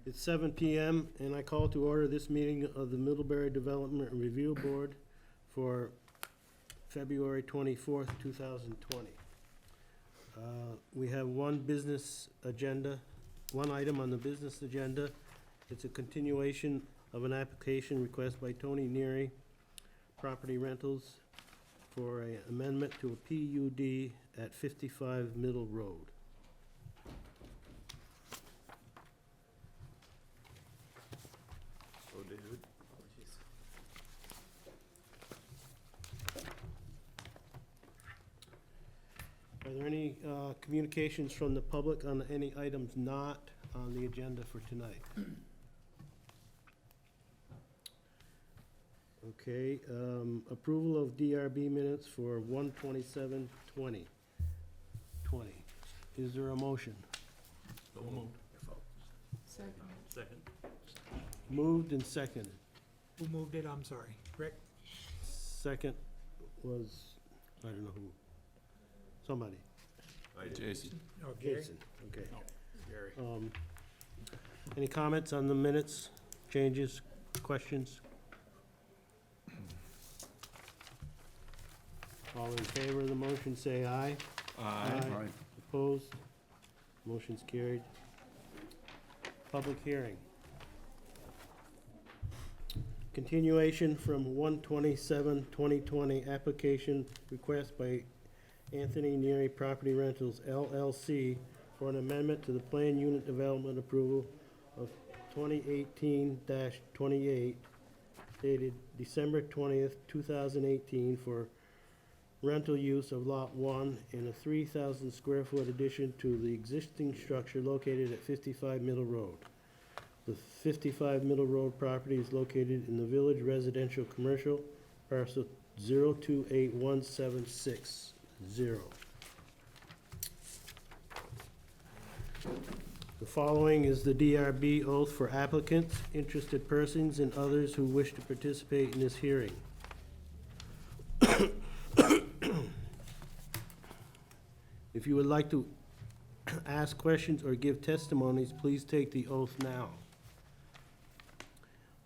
It's 7 PM, and I call to order this meeting of the Middlebury Development Review Board for February 24th, 2020. We have one item on the business agenda. It's a continuation of an application request by Tony Neary, Property Rentals, for an amendment to a PUD at 55 Middle Road. Oh, David. Are there any communications from the public on any items not on the agenda for tonight? Okay, approval of DRB minutes for 1/27/2020. Is there a motion? So moved. Second. Moved and seconded. Who moved it? I'm sorry. Rick? Second was, I don't know who. Somebody. Jason. Oh, Gary? Jason, okay. Gary. Any comments on the minutes, changes, questions? All in favor of the motion, say aye. Aye. Opposed? Motion's carried. Public hearing. Continuation from 1/27/2020, application request by Anthony Neary Property Rentals LLC for an amendment to the plan unit development approval of 2018-28 dated December 20th, 2018 for rental use of Lot 1 in a 3,000 square foot addition to the existing structure located at 55 Middle Road. The 55 Middle Road property is located in the Village Residential Commercial, parcel 0281760. The following is the DRB oath for applicants, interested persons, and others who wish to participate in this hearing. If you would like to ask questions or give testimonies, please take the oath now.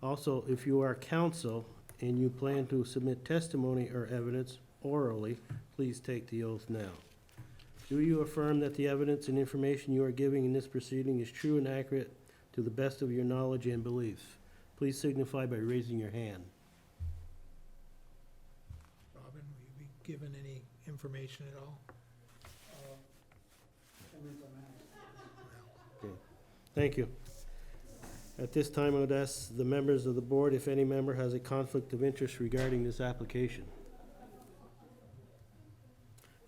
Also, if you are counsel and you plan to submit testimony or evidence orally, please take the oath now. Do you affirm that the evidence and information you are giving in this proceeding is true and accurate to the best of your knowledge and belief? Please signify by raising your hand. Robin, will you be given any information at all? Okay, thank you. At this time, I would ask the members of the board if any member has a conflict of interest regarding this application.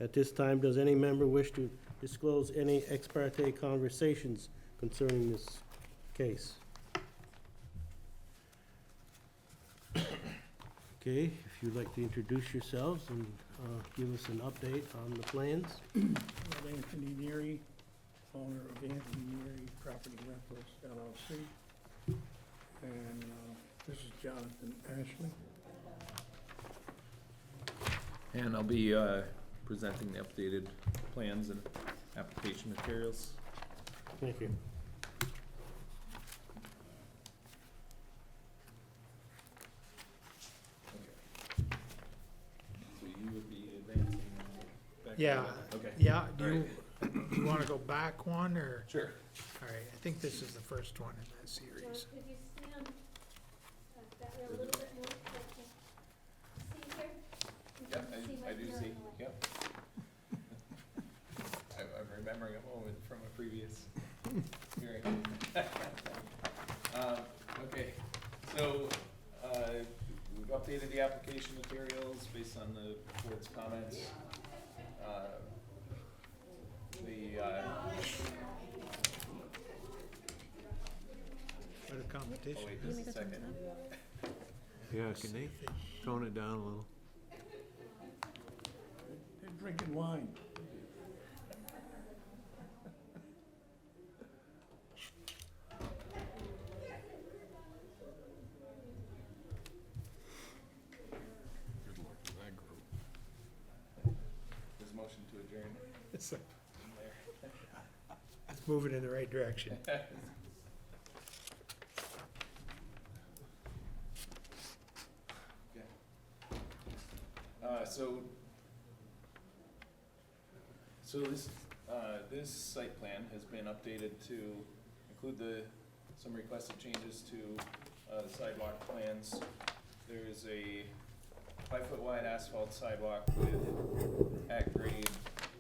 At this time, does any member wish to disclose any ex parte conversations concerning this case? Okay, if you'd like to introduce yourselves and give us an update on the plans. Anthony Neary, owner of Anthony Neary Property Rentals LLC. And this is Jonathan Ashley. And I'll be presenting the updated plans and application materials. Thank you. So you would be advancing back? Yeah. Okay. Yeah, do All you, right. you wanna go back one, or? Sure. All right, I think this is the first one in that John, series. could you stand that way a little bit more? So I can see here? You Yep, can I my do hair see, on the way. yep. I'm remembering a moment from a previous hearing. Okay, so, we've updated the application materials based on the board's comments. For the Oh competition. wait, just a second. Yeah, can they tone it down a little? They're drinking wine. There's a motion to adjourn. It's a- There. moving in the right direction. So this site plan has been updated to include some requested changes to the sidewalk plans. There's a 5-foot wide asphalt sidewalk with at-grade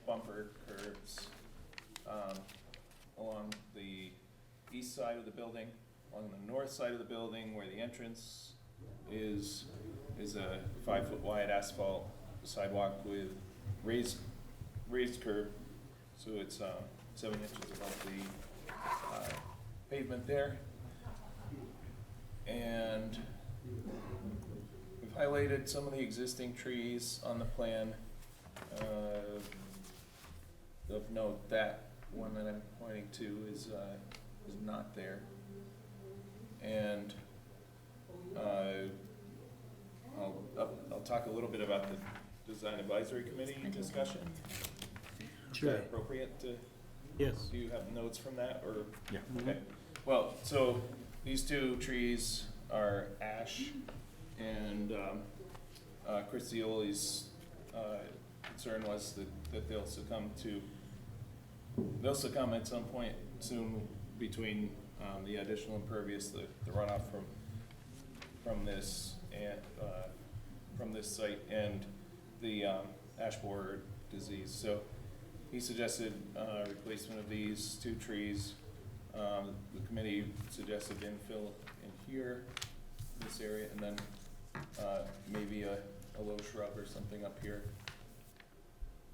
bumper curbs along the east side of the building. Along the north side of the building, where the entrance is a 5-foot wide asphalt sidewalk with raised curb, so it's 7 inches above the pavement there. And we've highlighted some of the existing trees on the plan. Of note, that one that I'm pointing to is not there. And I'll talk a little bit about the Design Advisory Committee discussion. Is Sure. that appropriate to, Yes. do you have notes from that, or? Yeah. Okay, well, so these two trees are ash, and Chris Zioli's concern was that they'll succumb at some point soon between the additional impervious, the runoff from this and from this site and the ash borer disease. So he suggested replacement of these two trees. The committee suggested infill in here, this area, and then maybe a low shrub or something up here,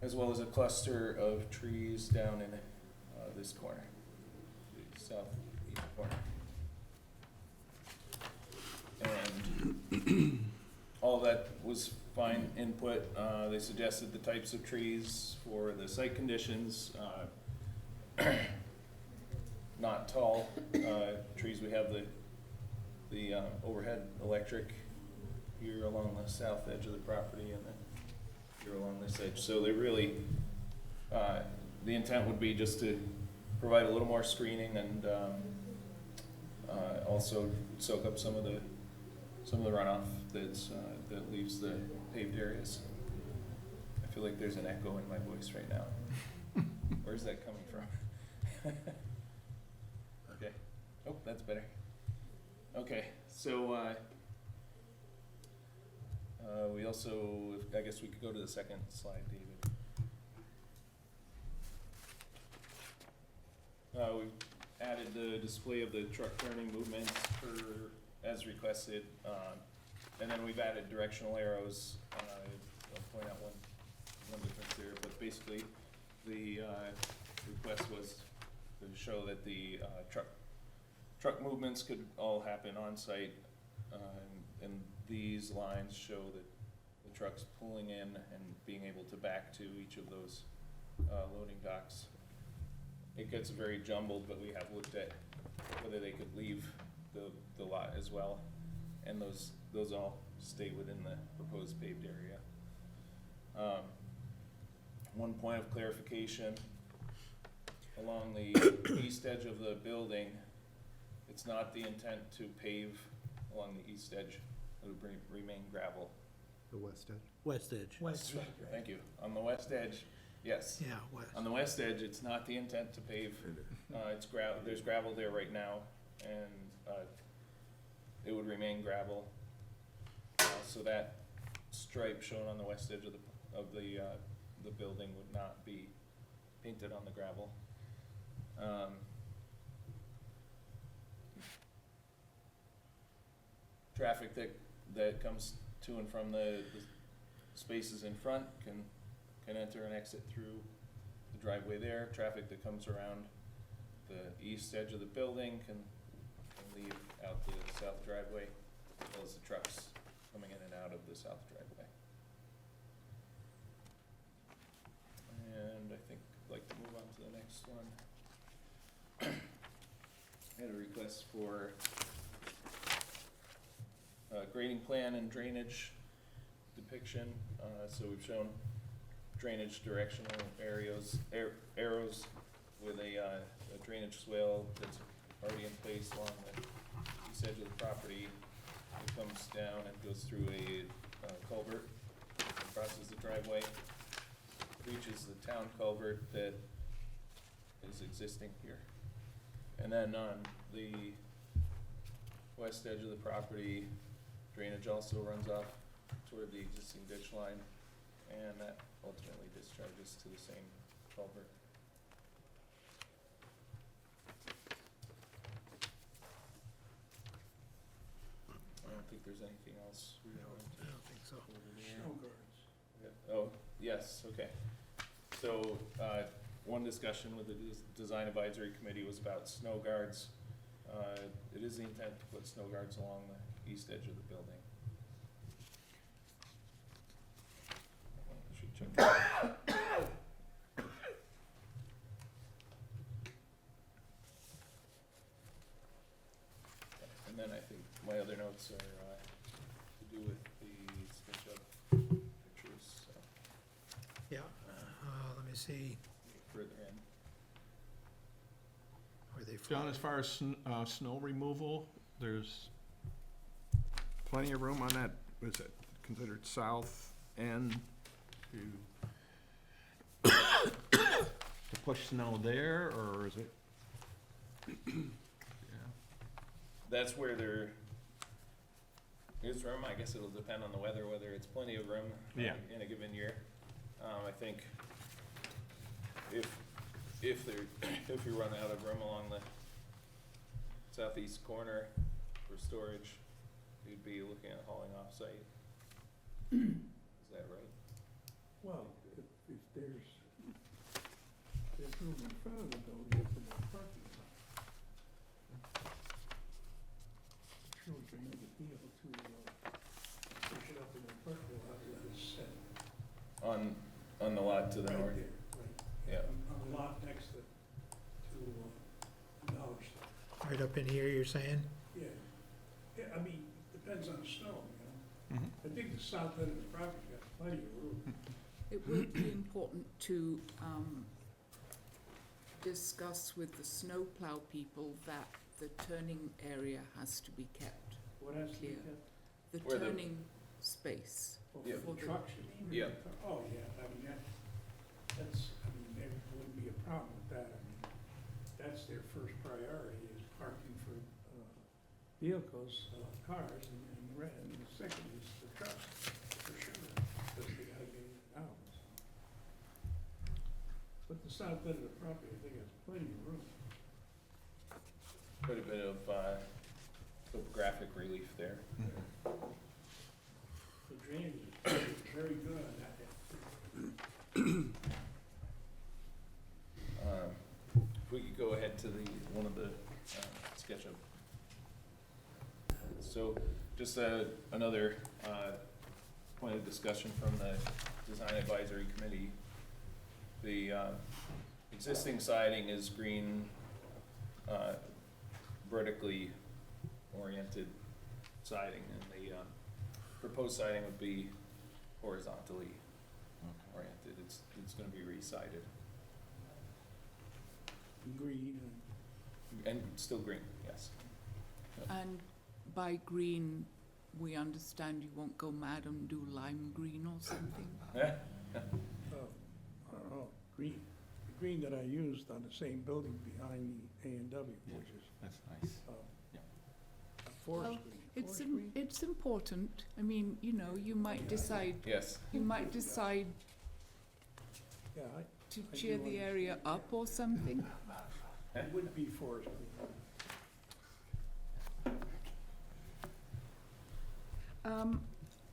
as well as a cluster of trees down in this corner, the southeast corner. And all of that was fine input. They suggested the types of trees for the site conditions. Not tall trees. We have the overhead electric here along the south edge of the property, and then here along this edge. So they really, the intent would be just to provide a little more screening and also soak up some of the runoff that leaves the paved areas. I feel like there's an echo in my voice right now. Where's that coming from? Okay. Oh, that's better. Okay, so we also, I guess we could go to the second slide, David. We've added the display of the truck turning movements as requested, and then we've added directional arrows. I'll point out one difference there, but basically the request was to show that the truck movements could all happen on site, and these lines show that the trucks pulling in and being able to back to each of those loading docks. It gets very jumbled, but we have looked at whether they could leave the lot as well, and those all stay within the proposed paved area. One point of clarification, along the east edge of the building, it's not the intent to pave along the east edge. It would remain gravel. The west edge? West edge. West, right. Thank you. On the west edge, yes. Yeah, west. On the west edge, it's not the intent to pave. It's gravel. There's gravel there right now, and it would remain gravel. So that stripe shown on the west edge of the building would not be painted on the gravel. Traffic that comes to and from the spaces in front can enter and exit through the driveway there. Traffic that comes around the east edge of the building can leave out the south driveway, as well as the trucks coming in and out of the south driveway. And I think I'd like to move on to the next one. I had a request for grading plan and drainage depiction. So we've shown drainage directional arrows with a drainage swale that's already in place along the east edge of the property. It comes down and goes through a culvert, crosses the driveway, reaches the town culvert that is existing here. And then on the west edge of the property, drainage also runs off toward the existing ditch line, and that ultimately discharges to the same culvert. I don't think there's anything else we No, want I don't think so. Snow guards. Oh, yes, okay. So, one discussion with the design advisory committee was about snow guards. It is the intent to put snow guards along the east edge of the building. I should check that. And then I think my other notes are, to do with the SketchUp pictures, so, Yeah, let me see, further in. where they. John, as far as snow removal, there's plenty of room on that, is it considered south end to push snow there, or is it? Yeah. That's where there is room. I guess it'll depend on the weather, whether it's plenty of room Yeah. in a given year. I think if you run out of room along the southeast corner for storage, you'd be looking at hauling off-site. Is that right? Well, if there's room in front of the building for the parking lot. Sure, we can make a deal to, push it up in the parking lot, let it set. On the lot to the north? Right there, right. Yeah. On the lot next to Dollar Store. Right up in here, you're saying? Yeah, yeah, I mean, depends on the snow, you know. Mhm. I think the south end of the property's got plenty of room. It will be important to discuss with the snowplow people that the turning area has to be kept, What has to be Clear. kept? the Where the- turning space. Oh, Yeah. for the trucks, you mean? Yeah. Oh, yeah, I mean, there wouldn't be a problem with that. I mean, that's their first priority, is parking for, vehicles, cars, and the second is the trucks, for sure, because they gotta get in and out. But the south end of the property, I think has plenty of room. Quite a bit of topographic relief there. The drainage is very good on that end. If we could go ahead to one of the SketchUp. So, just another point of discussion from the design advisory committee. The existing siding is green, vertically oriented siding, and the proposed siding would be horizontally oriented. It's gonna be re-sided, Green and still green, yes. And by green, we understand you won't go mad and do lime green or something? I don't know, green. The green that I used on the same building behind the A&W, which is, That's nice. a forest Well, green. It's, Forest green. it's important. I mean, you know, you might decide, Yes, Yeah, to I cheer do the understand area that. up or something. it would be forest green.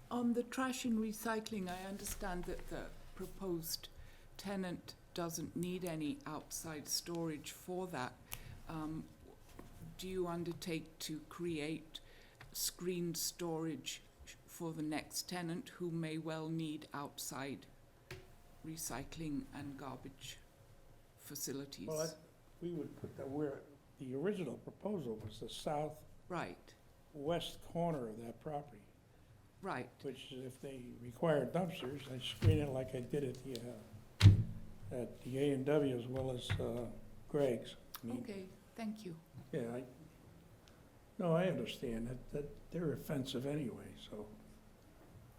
On the trash and recycling, I understand that the proposed tenant doesn't need any outside storage for that. Do you undertake to create screened storage for the next tenant who may well need outside recycling and garbage facilities? Well, we would put that where, the original proposal was the southwest Right, corner of that property, right. which is if they require dumpsters, I screen it like I did at the A&W as well as, Greg's. I mean, Okay, thank you. Yeah, no, I understand that they're offensive anyway, so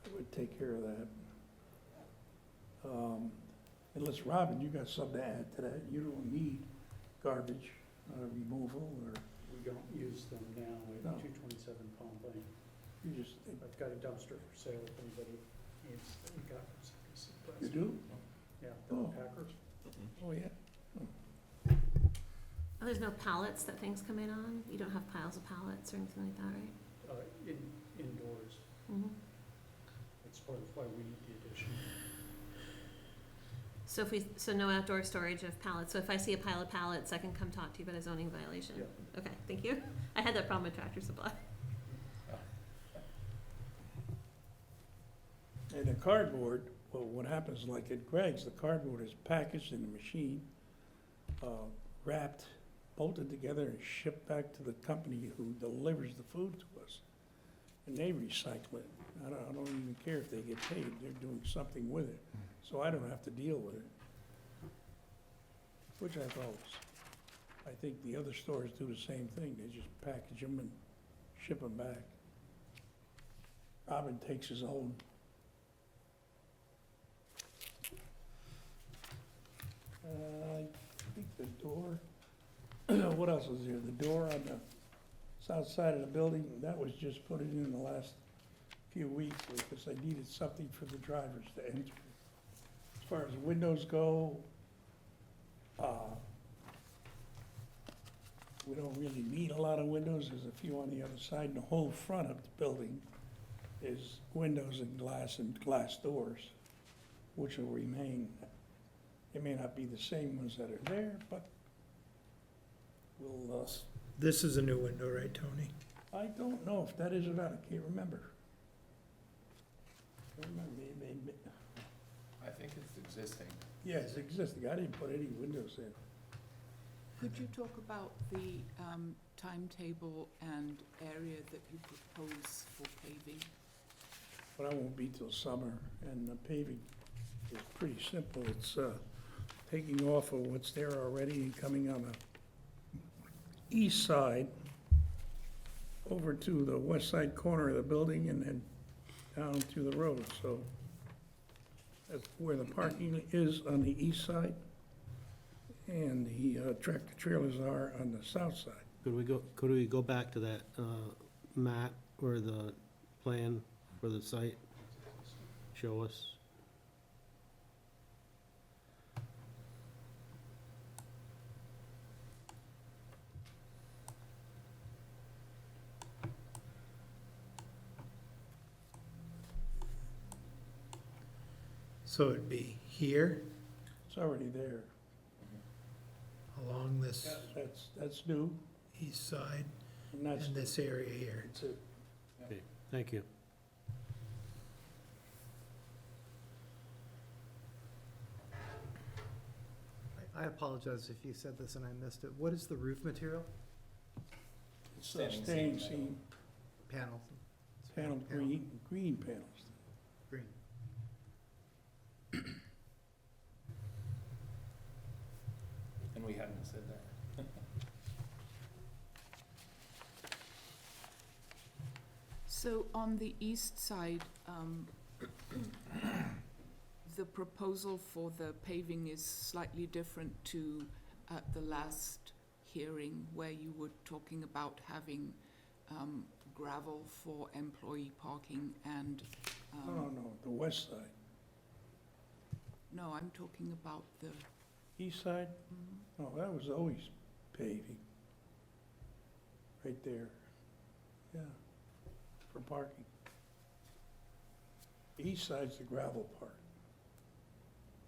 I would take care of that. Unless, Robin, you got something to add to that, you don't need garbage removal, or We don't use them now No. at 227 Palm Lane. you just, I've got a dumpster for sale if anybody needs, we got some. you do? Yeah, Oh. Packers. Oh, yeah. Oh, there's no pallets that things come in on? You don't have piles of pallets or anything like that, right? Indoors. Mhm. That's part of why we need the addition. So so no outdoor storage of pallets. So if I see a pile of pallets, I can come talk to you about a zoning violation? Yeah. Okay, thank you. I had that problem with Tractor Supply. And the cardboard, well, what happens like at Greg's, the cardboard is packaged in a machine, wrapped, bolted together and shipped back to the company who delivers the food to us. And they recycle it. I don't even care if they get paid, they're doing something with it, so I don't have to deal with it. Which I've always, I think the other stores do the same thing, they just package them and ship them back. Robin takes his own. I think the door, what else was there? The door on the south side of the building, that was just put in the last few weeks because I needed something for the drivers to enter. As far as windows go, we don't really need a lot of windows. There's a few on the other side. And the whole front of the building is windows and glass doors, which will remain. They may not be the same ones that are there, but we'll, This is a new window, right, Tony? I don't know if that is or not, I can't remember. Maybe. I think it's existing. Yeah, it's existing, I didn't put any windows in. Could you talk about the timetable and area that you propose for paving? But I won't be till summer, and the paving is pretty simple. It's taking off of what's there already and coming on the east side over to the west side corner of the building and then down to the road. So that's where the parking is on the east side, and the tractor trailers are on the south side. Could we go back to that, map or the plan for the site? Show us. So it'd be here, It's already there. along this That's new, east side, and that's, and this area here. it's a, Thank you. I apologize if you said this and I missed it. What is the roof material? it's a Standing staying seam seam, Panel? panel, green panels. Green. And we hadn't said that. So on the east side, the proposal for the paving is slightly different to at the last hearing where you were talking about having gravel for employee parking and, No, the west side. no, I'm talking about the, East side? No, that was always paving. Right there. Yeah, for parking. The east side's the gravel part.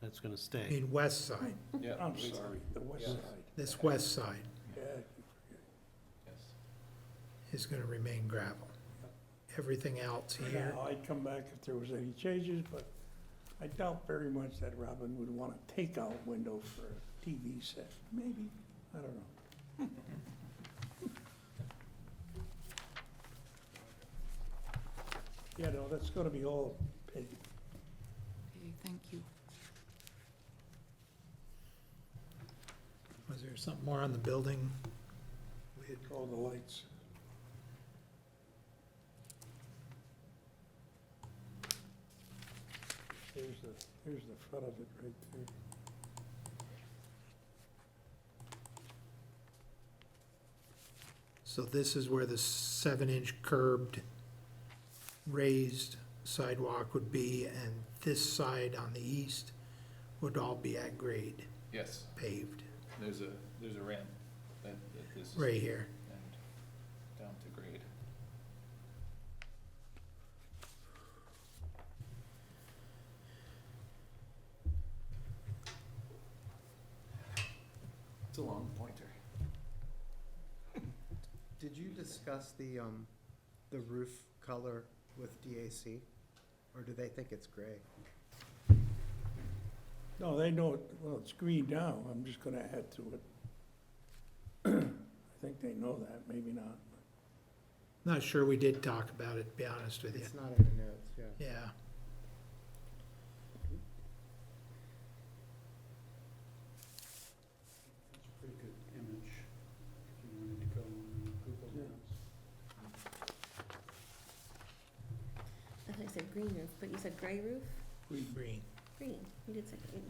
That's gonna I stay. mean, west side, Yeah. I'm we- sorry, the west Yeah. side. this west side Yeah, Yes. is gonna remain gravel. Everything else for here, now, I'd come back if there was any changes, but I doubt very much that Robin would want a takeout window for a TV set. Maybe, I don't know. Yeah, no, that's gonna be all paved. okay, thank you. was there There's something more on the building. Lid. All the lights. Here's the front of it right there. So this is where the 7-inch curbed raised sidewalk would be, and this side on the east would all be at grade, Yes, paved, there's a ramp that this is. right here. And down to grade. It's a long pointer. Did you discuss the roof color with DAC? Or do they think it's gray? No, they know, well, it's green now, I'm just gonna add to it. I think they know that, maybe not. Not sure we did talk about it, to be honest with you. It's not in the notes, yeah. Yeah. That's a pretty good image, if you wanted to go on Google Yeah. Maps. I thought you said green roof, but you said gray roof? Green. Green, you did say green.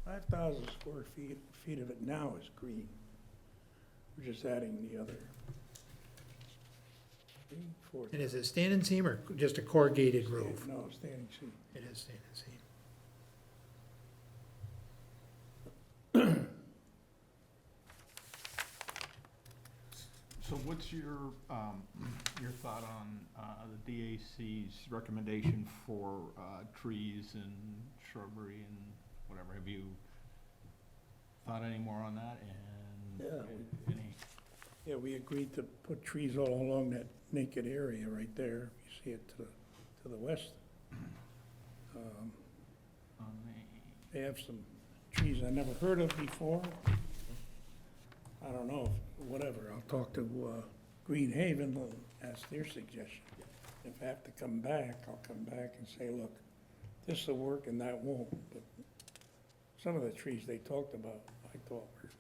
5,000 square feet of it now is green. We're just adding the other. 3, 4. And is it standing seam or just a corrugated roof? No, standing seam. It is standing seam. So what's your thought on the DAC's recommendation for trees and shrubbery and whatever? Have you thought any more on that? And Yeah. any, Yeah, we agreed to put trees all along that naked area right there. You see it to the west. on They have some trees I never heard of before. I don't know, whatever, I'll talk to Green Haven, and ask their suggestion. If I have to come back, I'll come back and say, look, this will work and that won't. But some of the trees they talked about, I thought were,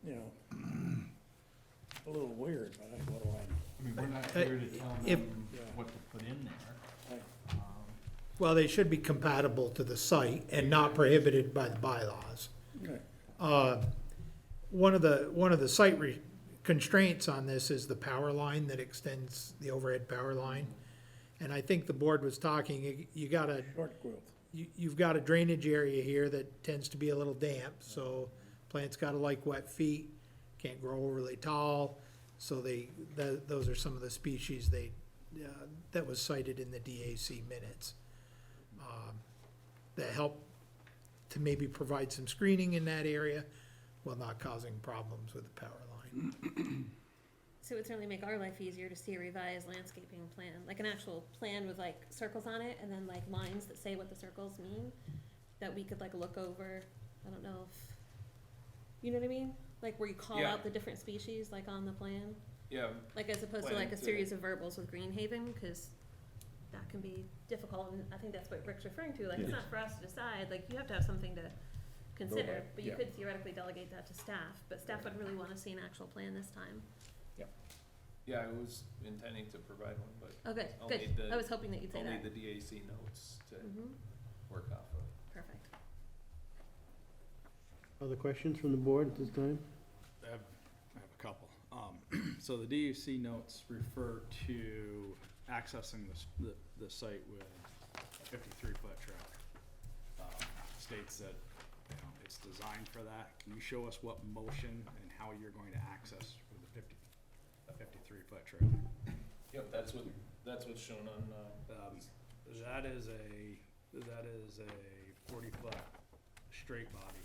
you know, a little weird, but what do I know? I mean, we're not here to tell if- them Yeah. what to put in there. Right. Well, they should be compatible to the site and not prohibited by the bylaws. Okay. One of the site constraints on this is the power line that extends the overhead power line. And I think the board was talking, you got a, Short growth. you've got a drainage area here that tends to be a little damp, so plants gotta like wet feet, can't grow overly tall. So those are some of the species that was cited in the DAC minutes. That help to maybe provide some screening in that area while not causing problems with the power line. So it would certainly make our life easier to see a revised landscaping plan, like an actual plan with like circles on it and then like lines that say what the circles mean, that we could like look over. I don't know if, you know what I mean? Like where you call Yeah. out the different species, like on the plan, Yeah, like as opposed to Plan like a to- series of verbals with Green Haven, cause that can be difficult, and I think that's what Rick's referring to, like, it's not for us to decide, like, you have to have something to consider, but you yeah. could theoretically delegate that to staff, but staff would really wanna see an actual plan this time. yeah, I was intending to provide one, but Okay, I'll good, need the- I was hoping that you'd say I'll that. need the DAC notes to Mhm, work off of. perfect. Other questions from the board at this time? I have a couple. So the DUC notes refer to accessing the site with a 53-foot trailer. States that, you know, it's designed for that. Can you show us what motion and how you're going to access with a 53-foot trailer? Yep, that's what's shown on, That is a 40-foot straight body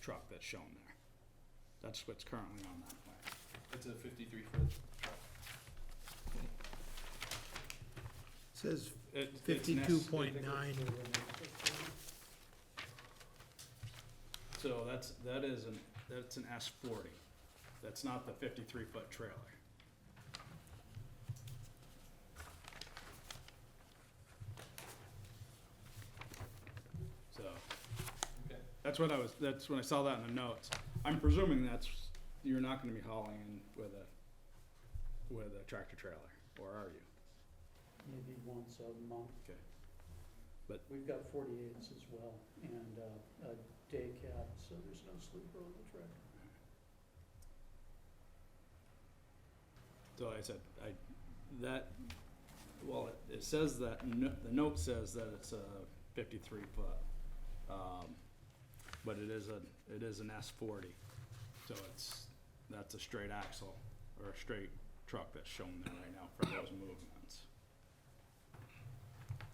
truck that's shown there. That's what's currently on that plan. it's a 53-foot truck. Says It's an 52.9. So that's an S40. That's not the 53-foot trailer. So, Okay. That's when I saw that in the notes. I'm presuming you're not gonna be hauling in with a tractor trailer, or are you? Maybe once a month. Okay. But- We've got 48s as well, and a day cab, so there's no sleeper on the tractor. So I said, it says that, the note says that it's a 53 foot, but it is an S40, so that's a straight axle, or a straight truck that's shown there right now for those movements.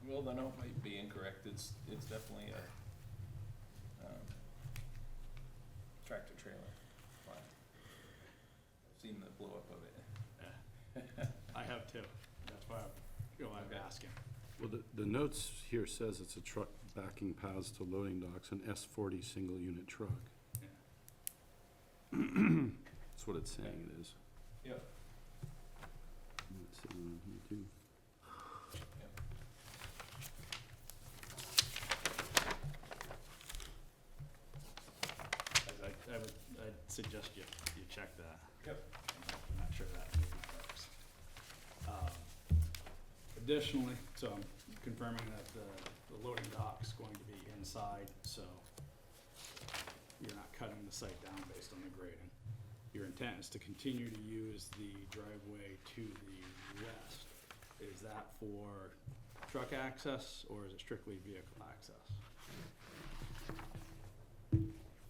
Well, the note might be incorrect, it's definitely a, tractor trailer. Wow. I've seen the blow up of it. I have too, that's why I'm Okay. asking. Well, the notes here says it's a truck backing paths to loading docks, an S40 single unit truck. That's what it's saying it is. Yep. It's sitting on here too. I'd suggest you check that. Yep. I'm not sure that movement works. Additionally, so I'm confirming that the loading dock's going to be inside, so you're not cutting the site down based on the grading. Your intent is to continue to use the driveway to the west. Is that for truck access, or is it strictly vehicle access?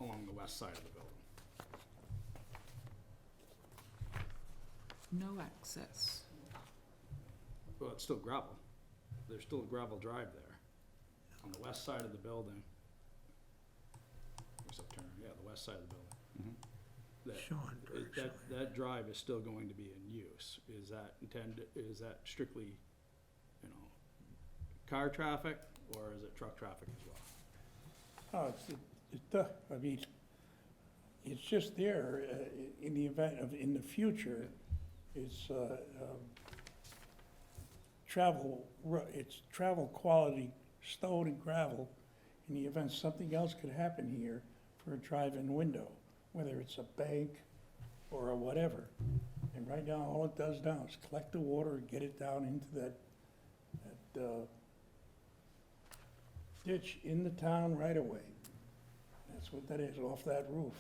Along the west side of the building. No access. Well, it's still gravel. There's still a gravel drive there. On the west side of the building. Except turn, yeah, the west side of the building. That- Showing directionally. That drive is still going to be in use. Is that strictly, car traffic, or is it truck traffic as well? I mean, it's just there, in the event of, in the future, it's, it's travel quality stone and gravel in the event something else could happen here for a drive-in window, whether it's a bank or a whatever. And right now, all it does now is collect the water and get it down into that ditch in the town right away. That's what that is, off that roof.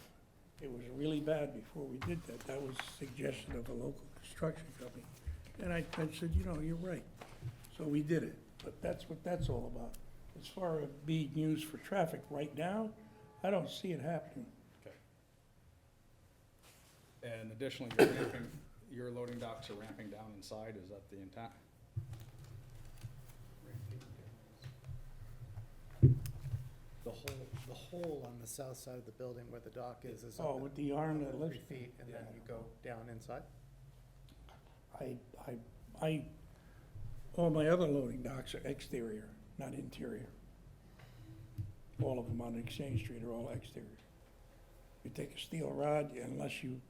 It was really bad before we did that. That was a suggestion of a local construction company. And I said, you're right. So we did it, but that's what that's all about. As far as being used for traffic right now, I don't see it happening. Okay. And additionally, your loading docks are ramping down inside, is that the intent? The hole on the south side of the building where the dock is Oh, up with the arm that at lifts. 3 feet, and then you go down inside? All my other loading docks are exterior, not interior. All of them on Exchange Street are all exterior. You take a steel rod, unless you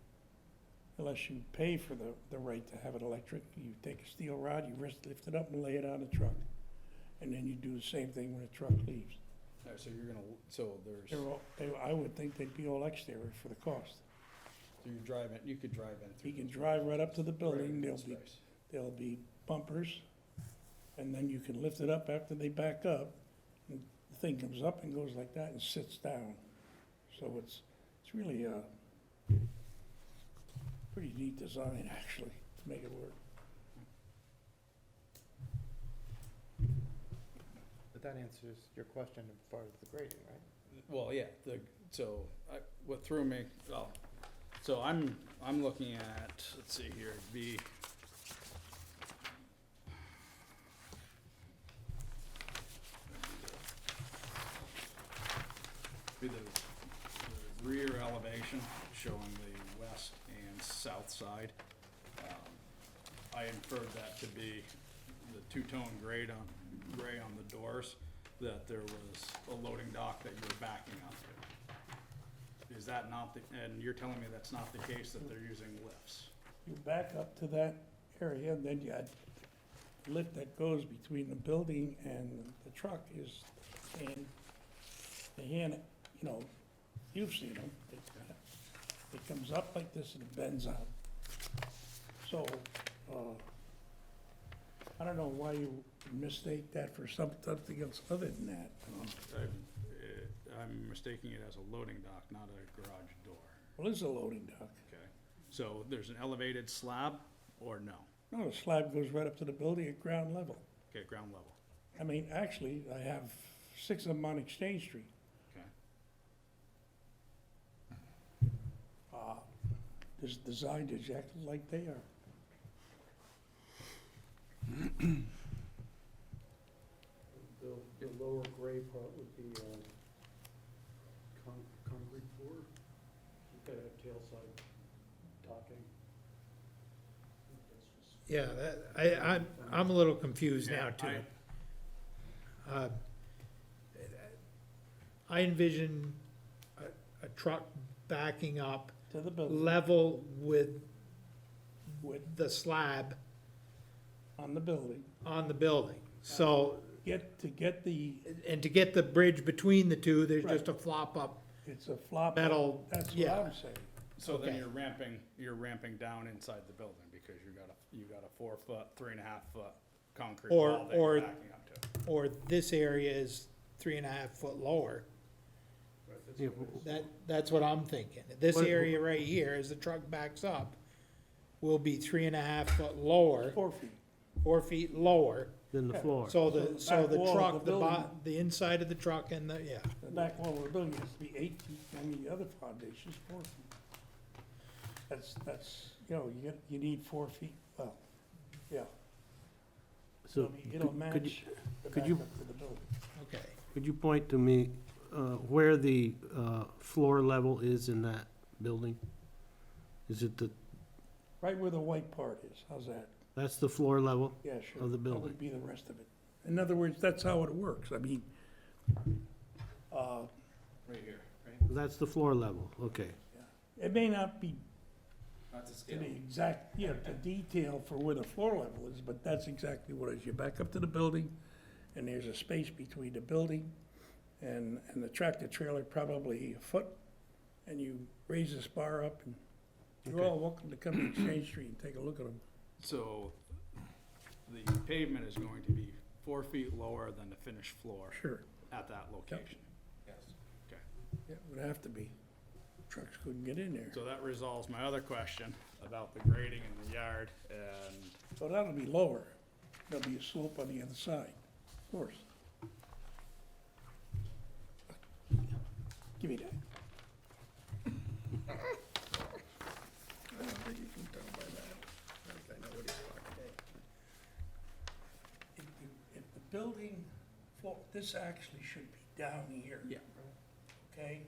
pay for the right to have it electric, you take a steel rod, you lift it up and lay it on the truck. And then you do the same thing when the truck leaves. All right, so you're gonna, so there's, I would think they'd be all exterior for the cost. so you could drive in through. You can drive right up to the building, Right, there'll be bumpers, and then you can lift it up after they back up. And the thing comes up and goes like that and sits down. So it's really a pretty neat design, actually, to make it work. But that answers your question as far as the grading, right? Well, yeah, what threw me, so I'm looking at, let's see here, it'd be the rear elevation showing the west and south side. I inferred that to be the two-tone gray on the doors, that there was a loading dock that you were backing up to. Is that not and you're telling me that's not the case, that they're using lifts? You back up to that area, and then you got the lift that goes between the building and the truck is, and the hand you know, you've seen them. It comes up like this and it bends out. So, I don't know why you mistake that for something else other than that. I'm mistaking it as a loading dock, not a garage door. Well, it's a loading dock. Okay. So there's an elevated slab or no? No, the slab goes right up to the building at ground level. Okay, ground level. I mean, actually, I have 6 of them on Exchange Street. Okay. It's designed exactly like they are. The lower gray part would be, concrete floor. You've got to have tail side docking. Yeah, I'm a little confused now too. I envision a truck backing up To the building, level with with, the slab on the building. on the building. So, To get the, and to get the bridge between the two, there's Right. just a flop up it's a flop. metal, That's what yeah. I'm saying. So then Okay. you're ramping down inside the building because you got a 4 foot, 3.5 foot concrete Or- wall that or- you're backing up to. Or this area is 3.5 foot lower. Yeah, That's what I'm thinking. This What- area right here, as the truck backs up, will be 3.5 foot lower, 4 feet. 4 feet lower. Than the Yeah. floor. So So the, the so back the wall of truck, the the inside of the truck and the, yeah. The back wall of the building has to be 8 feet, and the other foundation's 4 feet. That's, you need 4 feet, well, yeah. So, It'll could match you, the could back you- up to the building. Okay. could you point to me, where the, floor level is in that building? Is it Right where the white part is, how's that? that's the floor level? Yeah, sure. Of the That building. would be the rest of it. In other words, that's how it works. I mean, Right here, right? That's the floor level, okay. it may not be Not to to scale. the exact, the detail for where the floor level is, but that's exactly what it is. You back up to the building, and there's a space between the building and the tractor trailer, probably a foot, and you raise this bar up, and you're all welcome to come to Exchange Street and take a look at them. So the pavement is going to be 4 feet lower than the finished floor Sure, at that location. Yes. yeah, it would have to be. Trucks couldn't get in there. So that resolves my other question about the grading in the yard and So that'll be lower. There'll be a slope on the other side, of course. Give me that. I don't think you can tell by that. I think I know what he's talking about. If the building, this actually should be down here. Yeah. Okay?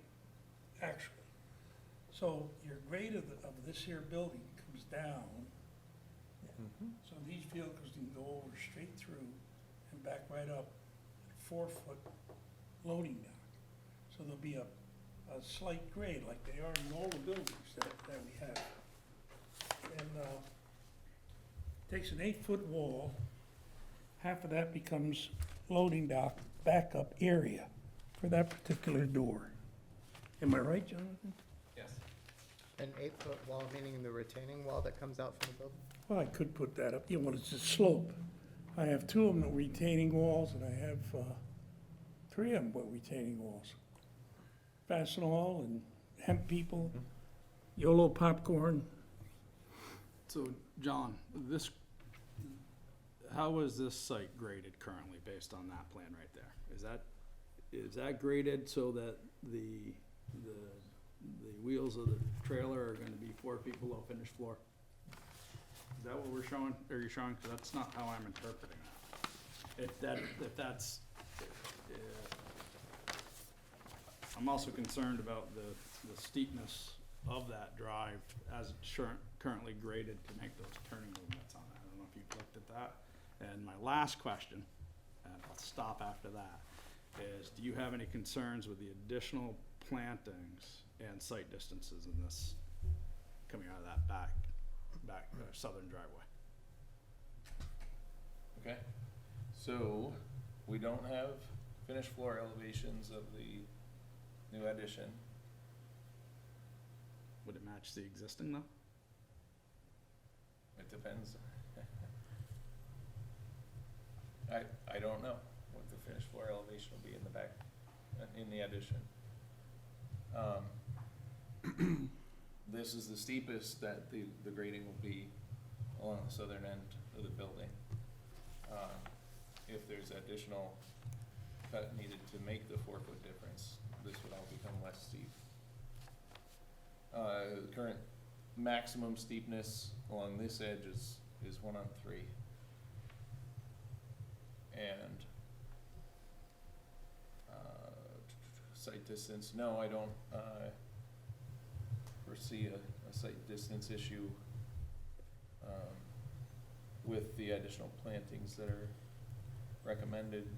Actually. So your grade of this here building comes down. So these vehicles can go over straight through and back right up, 4-foot loading dock. So there'll be a slight grade like they are in all the buildings that we have. And, takes an 8-foot wall, half of that becomes loading dock backup area for that particular door. Am I right, Jonathan? Yes. An 8-foot wall, meaning the retaining wall that comes out from the building? Well, I could put that up, it's a slope. I have 2 of them with retaining walls, and I have 3 of them with retaining walls. Fastenal and hemp people, YOLO popcorn. so, John, how is this site graded currently based on that plan right there? Is that graded so that the wheels of the trailer are gonna be 4 feet below finished floor? Is that what we're showing, or you're showing, 'cause that's not how I'm interpreting that. If that's, I'm also concerned about the steepness of that drive as it's currently graded to make those turning movements on it. I don't know if you've looked at that. And my last question, and I'll stop after that, is do you have any concerns with the additional plantings and site distances in this, coming out of that back southern driveway? Okay, so we don't have finished floor elevations of the new addition. Would it match the existing though? It depends. I don't know what the finished floor elevation will be in the back, in the addition. This is the steepest that the grading will be along the southern end of the building. If there's additional cut needed to make the 4-foot difference, this would all become less steep. Current maximum steepness along this edge is 1 on 3. And site distance, no, I don't foresee a site distance issue with the additional plantings that are recommended.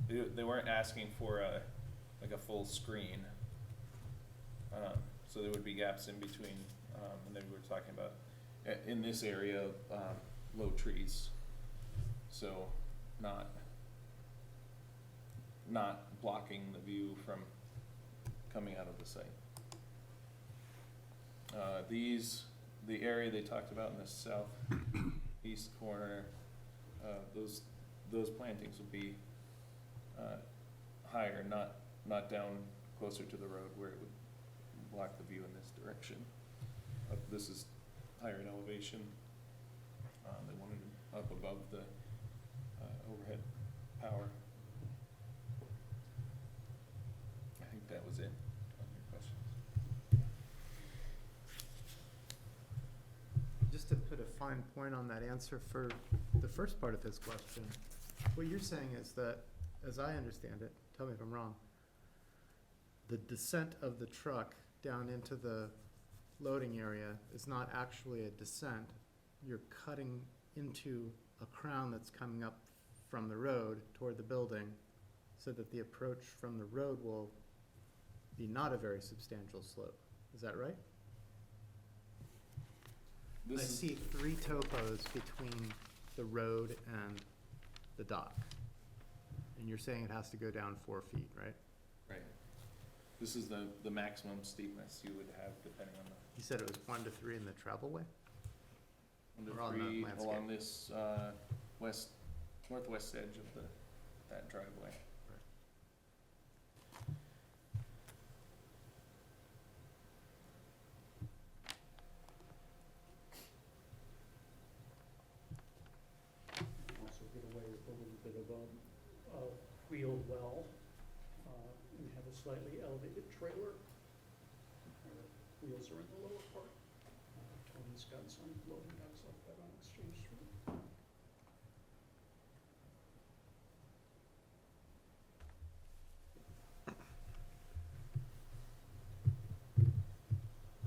They weren't asking for like a full screen. So there would be gaps in between, and then we were talking about, in this area, low trees. So not blocking the view from coming out of the site. The area they talked about in the southeast corner, those plantings would be higher, not down closer to the road where it would block the view in this direction. This is higher in elevation. They wanted it up above the overhead power. I think that was it on your questions. Just to put a fine point on that answer for the first part of his question, what you're saying is that, as I understand it, tell me if I'm wrong, the descent of the truck down into the loading area is not actually a descent. You're cutting into a crown that's coming up from the road toward the building, so that the approach from the road will be not a very substantial slope. Is that right? I see 3 topos between the road and the dock. And you're saying it has to go down 4 feet, right? Right. This is the maximum steepness you would have depending on the. You said it was 1 to 3 in the travelway? 1 Or on to the 3 landscape. along this northwest edge of that driveway. Also get away with a little bit of a wheeled well, and have a slightly elevated trailer. Wheels are in the lower part. Tony's got some loading docks like that on Exchange Street.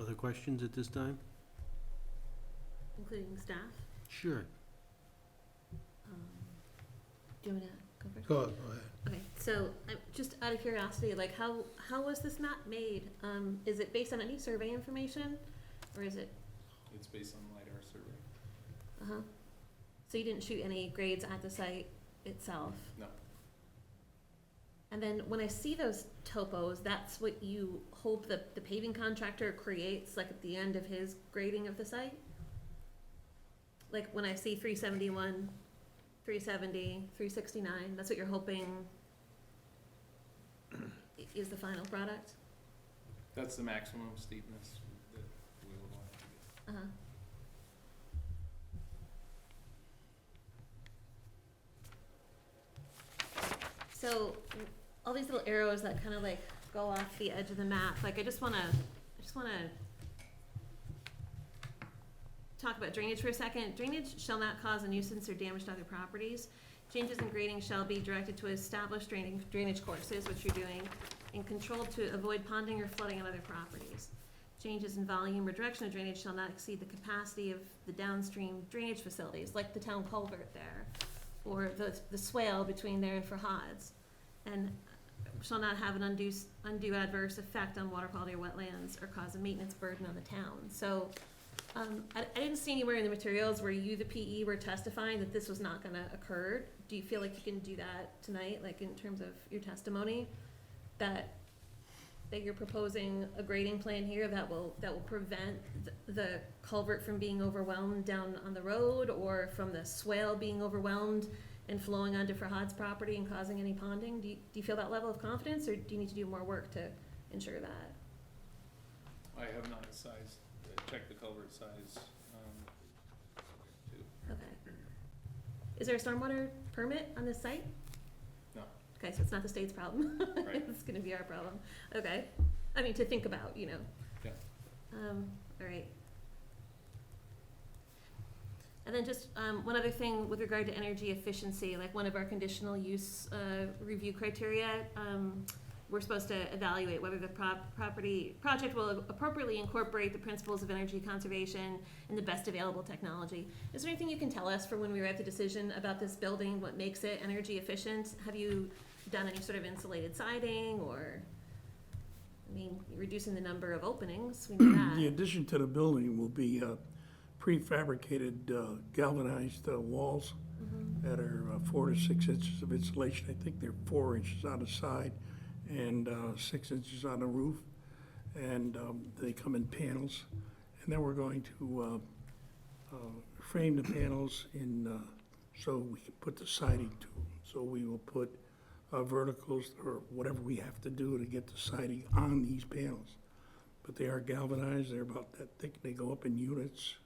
Other questions at this time? Including staff. Sure. Do you want to go first? Go ahead. Okay, so just out of curiosity, like how was this map made? Is it based on any survey information, or is it? It's based on LiDAR survey. Uh huh. So you didn't shoot any grades at the site itself? No. And then when I see those topos, that's what you hope that the paving contractor creates, like at the end of his grading of the site? Like when I see 371, 370, 369, that's what you're hoping is the final product? That's the maximum steepness that we would want it to be. Uh-huh. So, all these little arrows that kind of like go off the edge of the map, like I just wanna talk about drainage for a second. Drainage shall not cause a nuisance or damage to other properties. Changes in grading shall be directed to established drainage courses, which you're doing, and controlled to avoid ponding or flooding on other properties. Changes in volume or direction of drainage shall not exceed the capacity of the downstream drainage facilities, like the town culvert there, or the swale between there and Farhad's, and shall not have an undue adverse effect on water quality or wetlands, or cause a maintenance burden on the town. So, I didn't see anywhere in the materials where you, the PE, were testifying that this was not gonna occur. Do you feel like you can do that tonight, like in terms of your testimony? That that you're proposing a grading plan here that will prevent the culvert from being overwhelmed down on the road, or from the swale being overwhelmed and flowing onto Farhad's property and causing any ponding? Do you feel that level of confidence, or do you need to do more work to ensure that? I have not checked the culvert size, too. Okay. Is there a stormwater permit on this site? No. Okay, so it's not the state's problem. Right. It's gonna be our problem. Okay. I mean, to think about, you know. Yeah. All right. And then just, one other thing with regard to energy efficiency, like one of our conditional use, review criteria, we're supposed to evaluate whether the project will appropriately incorporate the principles of energy conservation and the best available technology. Is there anything you can tell us for when we write the decision about this building, what makes it energy efficient? Have you done any sort of insulated siding, or, I mean, reducing the number of openings, we know that. The addition to the building will be prefabricated galvanized walls that are 4 to 6 inches of insulation. I think they're 4 inches on the side and 6 inches on the roof. And they come in panels. And then we're going to frame the panels in so we can put the siding to them. So we will put verticals or whatever we have to do to get the siding on these panels. But they are galvanized, they're about that thick, they go up in units.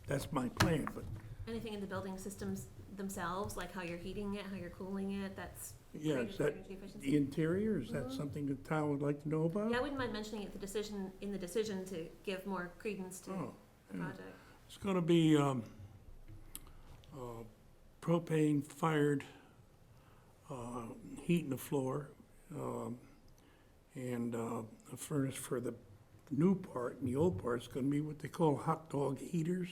That's my plan, but Anything in the building systems themselves, like how you're heating it, how you're cooling it, that's yeah, rated is for that energy efficiency? the interior, is that something the town would like to know about? Yeah, I wouldn't mind mentioning it, in the decision to give more credence to Oh, the yeah. project. It's gonna be propane fired heat in the floor, and a furnace for the new part, and the old part's gonna be what they call hot dog heaters.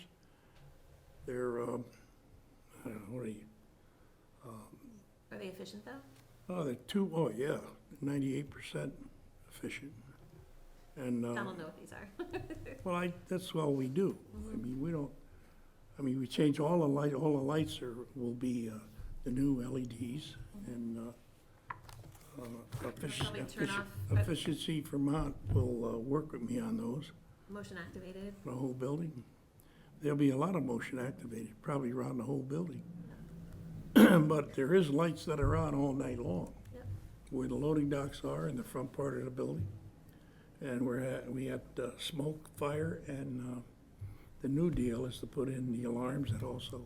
They're, I don't know, what are you, Are they efficient though? oh, they're 98% efficient. And, I don't know what these are. well, that's all we do. I mean, we change all the lights will be the new LEDs, and Probably turn off, Efficiency Vermont will work with me on those, motion activated. the whole building. There'll be a lot of motion activated, probably around the whole building. But there is lights that are on all night long. Yep. Where the loading docks are in the front part of the building. And we had smoke, fire, and the new deal is to put in the alarms that also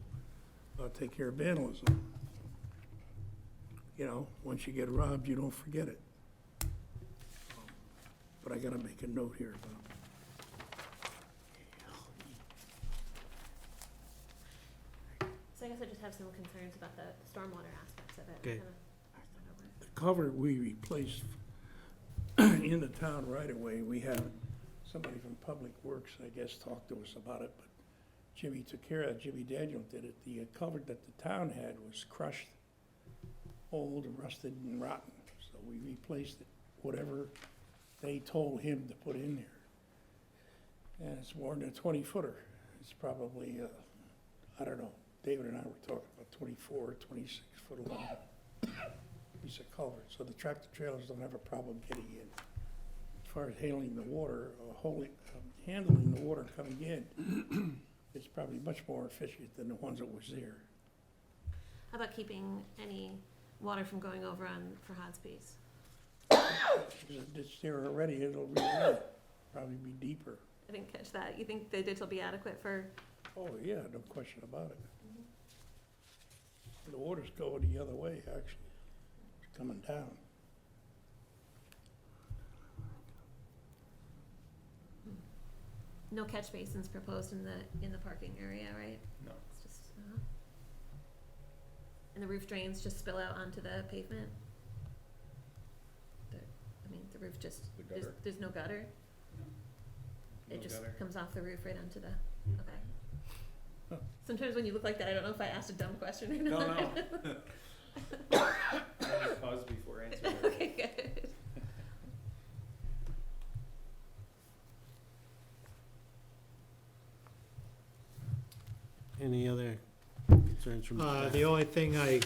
take care of vandalism. You know, once you get robbed, you don't forget it. But I gotta make a note here about. So I guess I just have some concerns about the stormwater aspects of it. Okay. Kinda- The culvert we replaced in the town right away, we had somebody from Public Works, I guess, talk to us about it, but Jimmy took care of it, Jimmy Daniel did it. The culvert that the town had was crushed, old, rusted, and rotten, so we replaced it, whatever they told him to put in there. And it's more than a 20-footer. It's probably, I don't know, David and I were talking about 24, 26 foot long piece of culvert, so the tractor trailers don't have a problem getting in. As far as handling the water, handling the water coming in, it's probably much more efficient than the ones that was there. How about keeping any water from going over on Farhad's piece? It's there already, it'll probably be deeper. I didn't catch that. You think the ditch will be adequate for, Oh, yeah, no question about it. The water's going the other way, actually. It's coming down. no catch basins proposed in the parking area, right? No. It's just, and the roof drains just spill out onto the pavement? The roof just, The gutter? there's no gutter? No It just gutter. comes off the roof right onto the, Mm-hmm. okay. Huh. Sometimes when you look like that, I don't know if I asked a dumb question or No, not. no. I paused before answering. Okay, good. Any other concerns from the staff? The only thing I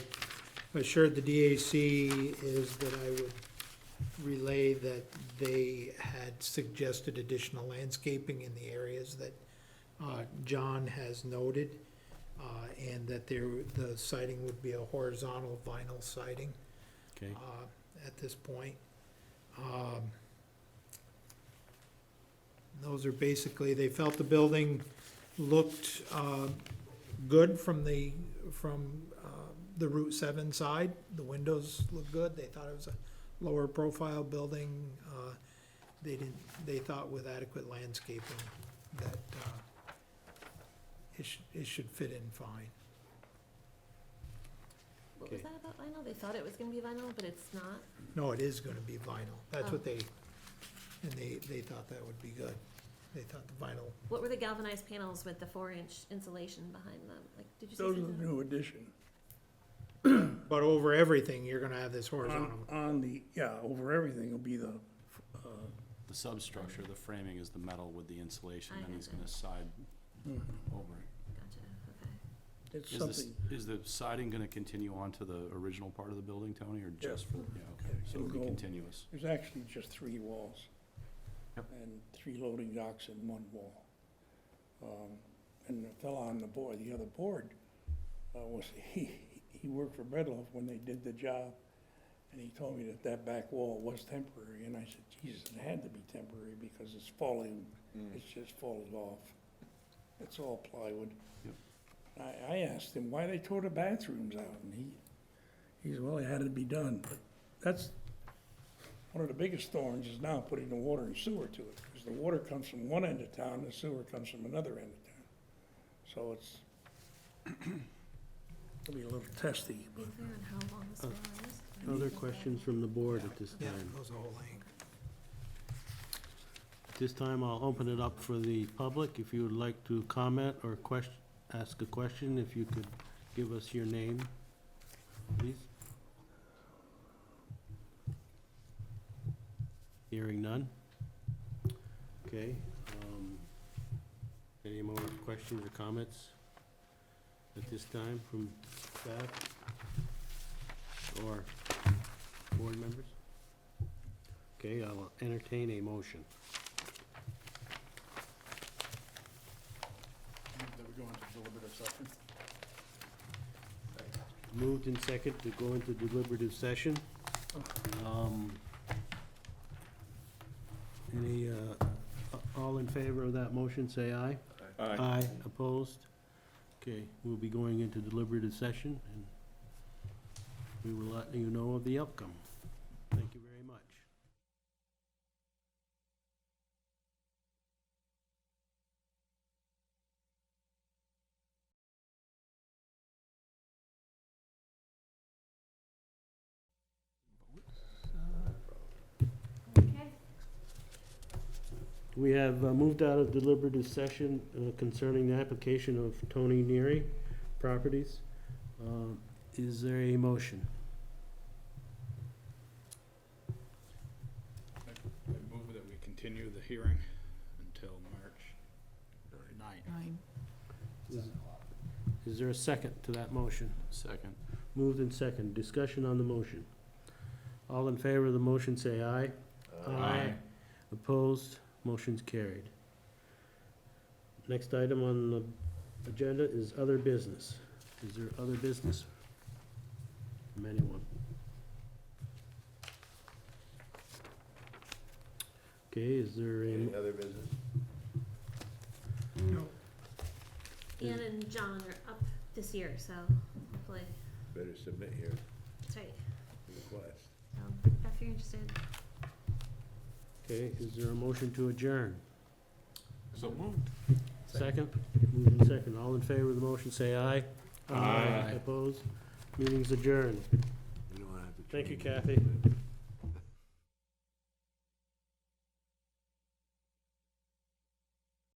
assured the DAC is that I would relay that they had suggested additional landscaping in the areas that John has noted, and that the siding would be a horizontal vinyl siding Okay, at this point. Those are basically, they felt the building looked good from the Route 7 side. The windows looked good. They thought it was a lower profile building. They thought with adequate landscaping that it should fit in fine. What was Okay. that about vinyl? They thought it was gonna be vinyl, but it's not. No, it is gonna be vinyl. That's Oh. what they thought that would be good. They thought the vinyl, What were the galvanized panels with the 4-inch insulation behind them? Like, did you say Those are something? the new addition. but over everything, you're gonna have this horizontal. On the, yeah, over everything will be the, The substructure, the framing is the metal with the insulation, I then he's got gonna side over it. Gotcha, okay. it's Is something, is the siding gonna continue on to the original part of the building, Tony, or just for, yeah, okay, so it'll be It'll go- continuous. there's actually just 3 walls. Yep. And 3 loading docks in 1 wall. And the fellow on the board, the other board, he worked for Breadloaf when they did the job. And he told me that back wall was temporary, and I said, Jesus, it had to be temporary because it's falling, it's just falling off. It's all plywood. Yep. I asked him why they tore the bathrooms out, and he said, well, it had to be done. But that's, one of the biggest thorns is now putting the water and sewer to it, because the water comes from one end of town, the sewer comes from another end of town. So it's, it'll be a little testy, but. Is there on how long the span is? other questions from the board at this Yeah, time? it goes the whole length. At this time, I'll open it up for the public. If you would like to comment or ask a question, if you could give us your name, please. Hearing none. Okay, any more questions or comments at this time from staff or board members? Okay, I'll entertain a motion. That we go into deliberative session. Moved in second to go into deliberative session. Any, all in favor of that motion, say aye. Aye. Opposed? Okay, we'll be going into deliberative session, and we will let you know of the outcome. Thank you very much. Okay. We have moved out of deliberative session concerning the application of Tony Neary Properties. Is there a motion? I move that we continue the hearing until March 9th. Is there a second to that motion? Second. Moved in second. Discussion on the motion. All in favor of the motion, say aye. Aye. Opposed? Motion's carried. Next item on the agenda is other business. Is there other business from anyone? Okay, is there a, other business? No. Ian and John are up this year, so hopefully, Better submit your that's right. request. So if you're interested. okay, is there a motion to adjourn? So moved. Second? Moved in second. All in favor of the motion, say aye. Aye. Opposed? Meeting's adjourned. You don't have to. Thank you, change Kathy. it.